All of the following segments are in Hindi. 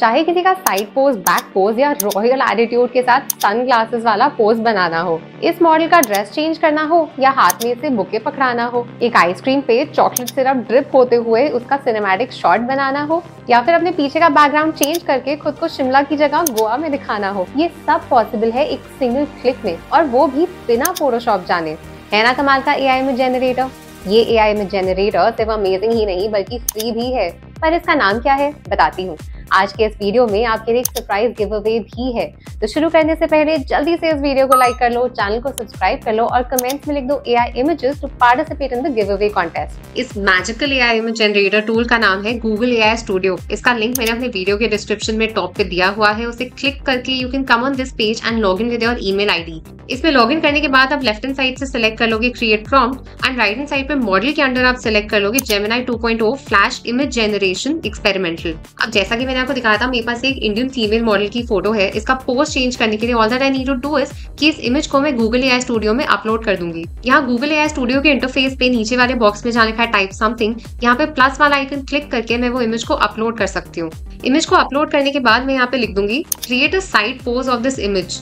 चाहे किसी का साइड पोज, बैक पोज या रॉयल एटीट्यूड के साथ सनग्लासेस वाला पोज बनाना हो, इस मॉडल का ड्रेस चेंज करना हो या हाथ में से बुके पकड़ाना हो, एक आइसक्रीम पे चॉकलेट सिरप ड्रिप होते हुए उसका सिनेमैटिक शॉट बनाना हो, या फिर अपने पीछे का बैकग्राउंड चेंज करके खुद को शिमला की जगह गोवा में दिखाना हो, ये सब पॉसिबल है एक सिंगल क्लिक में, और वो भी बिना फोटोशॉप जाने। है ना कमाल का एआई इमेज जनरेटर। ये एआई इमेज जनरेटर सिर्फ अमेजिंग ही नहीं बल्कि फ्री भी है, पर इसका नाम क्या है बताती हूँ। आज के इस वीडियो में आपके लिए एक सरप्राइज गिव अवे भी है, तो शुरू करने से पहले जल्दी से इस वीडियो को लाइक कर लो, चैनल को सब्सक्राइब कर लो और कमेंट्स में लिख दो AI images to participate in the giveaway contest. इस magical AI image generator tool का नाम है गूगल एआई स्टूडियो। इसका लिंक मैंने अपने वीडियो के डिस्क्रिप्शन में टॉप पे दिया हुआ है, उसे क्लिक करके you can come on this page and log in with your email ID. इसमें लॉग इन करने के बाद आप लेफ्ट हैंड साइड से सिलेक्ट कर लोगे create prompt and right hand side पे मॉडल के अंडर आप सिलेक्ट कर लोगे Gemini 2.0 flash image generation experimental. अब जैसा कि मैंने आपको दिखाया था, मेरे पास एक इंडियन फीमेल मॉडल की फोटो है। इसका पोज चेंज करने के लिए all that I need to do is कि इस इमेज को मैं गूगल एआई स्टूडियो में अपलोड कर दूंगी। यहाँ गूगल एआई स्टूडियो के इंटरफेस पे नीचे वाले बॉक्स में जहाँ लिखा है टाइप समथिंग, यहाँ पे प्लस वाला आइकन क्लिक करके मैं वो इमेज को अपलोड कर सकती हूँ। इमेज को अपलोड करने के बाद मैं यहाँ पे लिख दूंगी create a side pose of this image,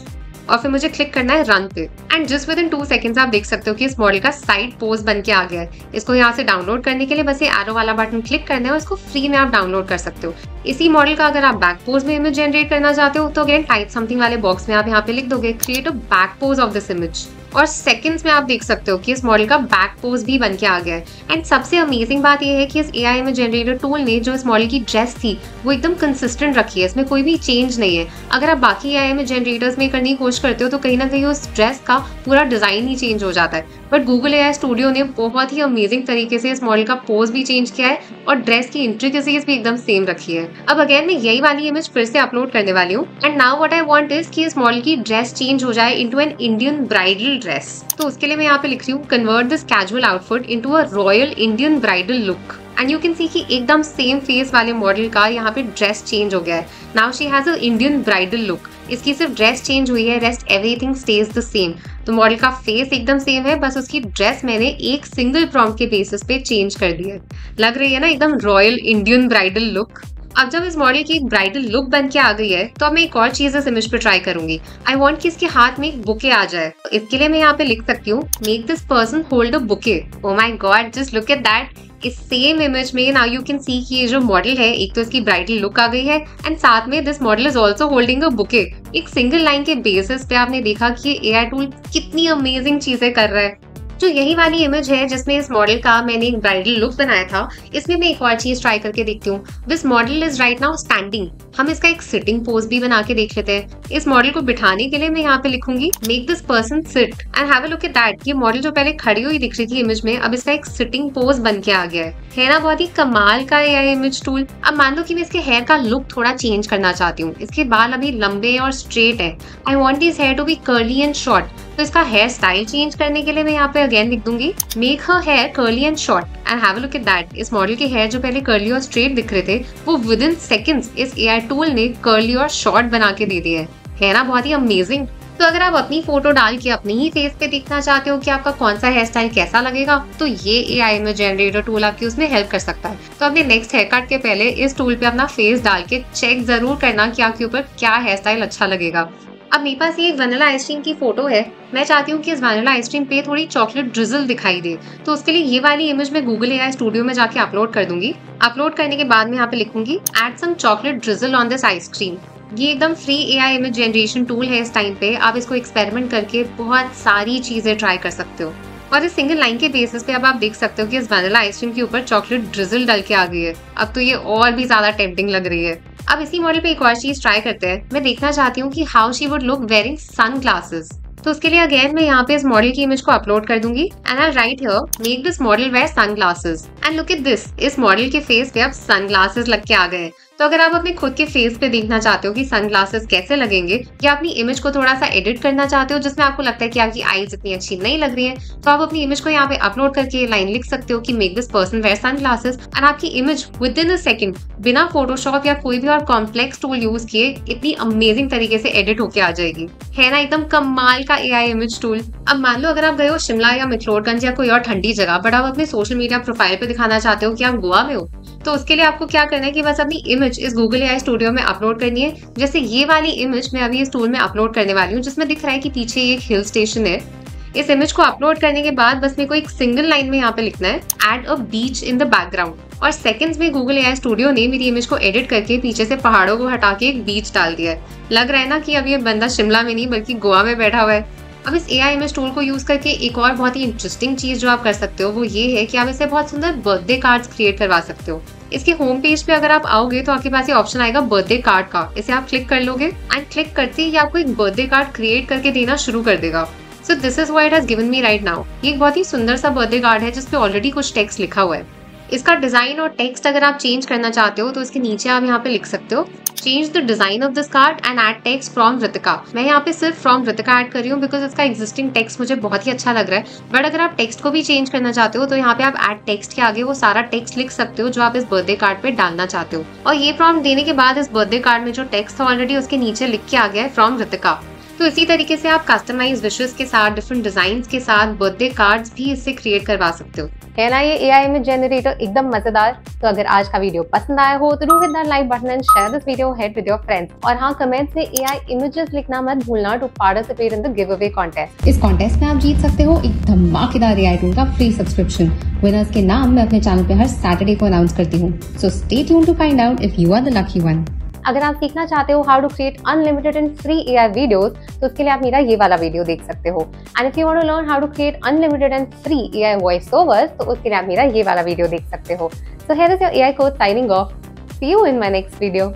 और फिर मुझे क्लिक करना है रन पे। And just with in 2 seconds आप देख सकते हो कि इस मॉडल का साइड पोज बन के आ गया है। इसको यहाँ से डाउनलोड करने के लिए बस ये एरो वाला बटन क्लिक करना है और इसको फ्री में आप डाउनलोड कर सकते हो। इसी मॉडल का अगर आप बैक पोज में इमेज जनरेट करना चाहते हो तो अगेन टाइप समथिंग वाले बॉक्स में आप यहाँ पे लिख दोगे create a back pose of this image, और सेकंड्स में आप देख सकते हो कि इस मॉडल का बैक पोज भी बन के आ गया है। एंड सबसे अमेजिंग बात यह है कि इस एआई इमेज जनरेटर टूल ने जो इस मॉडल की ड्रेस थी वो एकदम कंसिस्टेंट रखी है, इसमें कोई भी चेंज नहीं है। अगर आप बाकी एआई इमेज जनरेटर्स में करने की कोशिश करते हो तो कहीं ना कहीं उस ड्रेस का पूरा डिजाइन ही चेंज हो जाता है, बट गूगल एआई स्टूडियो ने बहुत ही अमेजिंग तरीके से इस मॉडल का पोज भी चेंज किया है और ड्रेस की इंट्रिकेसीज भी एकदम सेम रखी है। अब अगेन मैं यही वाली इमेज फिर से अपलोड करने वाली हूँ and now what I want is कि इस मॉडल की ड्रेस चेंज हो जाए into an Indian bridal dress. तो उसके लिए मैं यहाँ पे लिख रही हूँ convert this casual outfit into a royal Indian bridal look. And you can see कि एकदम सेम फेस वाले मॉडल का यहाँ पे ड्रेस चेंज हो गया है। Now she has a Indian bridal look. इसकी सिर्फ ड्रेस चेंज हुई है, rest everything stage the same. तो मॉडल का फेस एकदम सेम है, बस उसकी ड्रेस मैंने एक सिंगल प्रॉम्प्ट के बेसिस पे चेंज कर दी है। लग रही है ना एकदम रॉयल इंडियन ब्राइडल लुक। अब जब इस मॉडल की एक ब्राइडल लुक बन के आ गई है तो अब मैं एक और चीज इस इमेज पे ट्राई करूंगी। आई वांट कि इसके हाथ में एक बुके आ जाए। तो इसके लिए मैं यहाँ पे लिख सकती हूँ make this person hold a bouquet. Oh my God, just look at that. इस सेम इमेज में नाउ यू कैन सी कि ये जो मॉडल है, एक तो इसकी ब्राइडल लुक आ गई है एंड साथ में this model is also holding a bouquet. एक सिंगल लाइन के बेसिस पे आपने देखा कि ये एआई टूल कितनी अमेजिंग चीजें कर रहा है। जो यही वाली इमेज है जिसमें इस मॉडल का मैंने एक ब्राइडल लुक बनाया था, इसमें मैं एक और चीज ट्राई करके देखती हूँ। This model is right now standing. हम इसका एक सिटिंग पोज भी बना के देख लेते हैं। इस मॉडल को बिठाने के लिए मैं यहाँ पे लिखूंगी make this person sit and have a look at that. ये मॉडल जो पहले खड़ी हुई दिख रही थी इमेज में, अब इसका एक सिटिंग पोज बन के आ गया है ना बहुत ही कमाल का एआई इमेज टूल। अब मान लो कि मैं इसके हेयर का लुक थोड़ा चेंज करना चाहती हूँ। इसके बाल अभी लंबे और स्ट्रेट है। I want this hair to be curly and short. तो इसका हेयर स्टाइल चेंज करने के लिए मैं यहाँ पे अगेन लिख दूंगी make her hair curly and short and have a look at that. इस मॉडल के हेयर जो पहले कर्ली और स्ट्रेट दिख रहे थे वो विद इन सेकेंड्स इस एआई टूल ने कर्ली और शॉर्ट बना के दे दिए है ना बहुत ही अमेजिंग। तो अगर आप अपनी फोटो डाल के अपने ही फेस पे देखना चाहते हो कि आपका कौन सा हेयर स्टाइल कैसा लगेगा, तो ये एआई इमेज जनरेटर टूल आपकी उसमें हेल्प कर सकता है। तो अपने नेक्स्ट हेयर कट के पहले इस टूल पे अपना फेस डाल के चेक जरूर करना कि आपके ऊपर क्या हेयर स्टाइल अच्छा लगेगा। अब मेरे पास ये एक वनीला आइसक्रीम की फोटो है। मैं चाहती हूँ कि इस वनीला आइसक्रीम पे थोड़ी चॉकलेट ड्रिजल दिखाई दे, तो उसके लिए ये वाली इमेज मैं गूगल एआई स्टूडियो में जाके अपलोड कर दूंगी। अपलोड करने के बाद मैं यहाँ पे लिखूंगी add some chocolate drizzle on this ice cream. ये एकदम free AI image generation tool है। इस टाइम पे आप इसको एक्सपेरिमेंट करके बहुत सारी चीजें ट्राई कर सकते हो, और इस सिंगल लाइन के बेसिस पे अब आप देख सकते हो कि इस वनीला आइसक्रीम के ऊपर चॉकलेट ड्रिजल डल के आ गई है। अब तो ये और भी ज्यादा टेम्पटिंग लग रही है। अब इसी मॉडल पे एक और चीज ट्राई करते हैं। मैं देखना चाहती हूँ कि how she would look wearing sunglasses. तो उसके लिए अगेन मैं यहाँ पे इस मॉडल की इमेज को अपलोड कर दूंगी and I write here make this model wear sunglasses and look at this. इस मॉडल के फेस पे अब सन ग्लासेस लग के आ गए। तो अगर आप अपने खुद के फेस पे देखना चाहते हो कि सनग्लासेस कैसे लगेंगे, या अपनी इमेज को थोड़ा सा एडिट करना चाहते हो जिसमें आपको लगता है कि आपकी आईज इतनी अच्छी नहीं लग रही है, तो आप अपनी इमेज को यहाँ पे अपलोड करके लाइन लिख सकते हो कि make this person wear sunglasses and आपकी image within a second बिना फोटोशॉप या कोई भी और कॉम्प्लेक्स टूल यूज किए इतनी अमेजिंग तरीके से एडिट होके आ जाएगी। है ना एकदम कमाल का एआई इमेज टूल। अब मान लो अगर आप गए हो शिमला या मैक्लोडगंज या कोई और ठंडी जगह, बट आप अपने सोशल मीडिया प्रोफाइल पे दिखाना चाहते हो कि आप गोवा में हो, तो उसके लिए आपको क्या करना है कि बस अपनी इमेज इस गूगल एआई स्टूडियो में अपलोड करनी है। जैसे ये वाली इमेज मैं अभी इस टूल में अपलोड करने वाली हूँ, जिसमें दिख रहा है कि पीछे एक हिल स्टेशन है। इस इमेज को अपलोड करने के बाद बस मेरे को एक सिंगल लाइन में यहाँ पे लिखना है add a beach in the background, और सेकंड्स में गूगल एआई स्टूडियो ने मेरी इमेज को एडिट करके पीछे से पहाड़ों को हटा के एक बीच डाल दिया है। लग रहा है ना कि अब ये बंदा शिमला में नहीं बल्कि गोवा में बैठा हुआ है। अब इस एआई इमेज टूल को यूज करके एक और बहुत ही इंटरेस्टिंग चीज जो आप कर सकते हो वो ये है कि आप इससे बहुत सुंदर बर्थडे कार्ड्स क्रिएट करवा सकते हो। इसके होम पेज पे अगर आप आओगे तो आपके पास ये ऑप्शन आएगा बर्थडे कार्ड का। इसे आप क्लिक कर लोगे एंड क्लिक करते ही आपको एक बर्थडे कार्ड क्रिएट करके देना शुरू कर देगा। So this is what it has given me right now. ये एक बहुत ही सुंदर सा बर्थडे कार्ड है जिसपे ऑलरेडी कुछ टेक्स्ट लिखा हुआ है। इसका डिजाइन और टेक्स्ट अगर आप चेंज करना चाहते हो तो इसके नीचे आप यहाँ पे लिख सकते हो change the design of this card and add text from Ritika. मैं यहाँ पे सिर्फ फ्रॉम रितिका ऐड कर रही हूँ बिकॉज इसका एग्जिस्टिंग टेक्स्ट मुझे बहुत ही अच्छा लग रहा है। बट अगर आप टेक्स्ट को भी चेंज करना चाहते हो तो यहाँ पे आप ऐड टेक्स्ट के आगे वो सारा टेक्स्ट लिख सकते हो जो आप इस बर्थडे कार्ड पे डालना चाहते हो। और ये प्रॉम्प्ट देने के बाद इस बर्थडे कार्ड में जो टेक्स्ट था ऑलरेडी उसके नीचे लिख के आ गया है फ्रॉम रितिका। तो इसी तरीके से आप कस्टमाइज विशेस के साथ डिफरेंट डिजाइन के साथ बर्थडे कार्ड्स भी इससे क्रिएट करवा सकते हो। है ना ये एआई इमेज जनरेटर एकदम मजेदार। तो अगर आज का वीडियो पसंद आया हो तो do hit that like button and share this video head with your friends. और हाँ, कमेंट्स में एआई इमेजेस लिखना मत भूलना to participate in the giveaway contest. इस कॉन्टेस्ट में आप जीत सकते हो एक धमाकेदार एआई टूल का फ्री सब्सक्रिप्शन। विनर्स के नाम मैं अपने चैनल पे हर सैटरडे को अनाउंस करती हूँ। So stay tuned to find out if you are the lucky one. अगर आप सीखना चाहते हो how to create unlimited and free AI videos तो उसके लिए आप मेरा ये वाला वीडियो देख सकते हो। And if you want to learn how to create unlimited and free AI voice overs तो उसके लिए आप मेरा ये वाला वीडियो देख सकते हो। So here is your AI coach signing off. See you in my next video.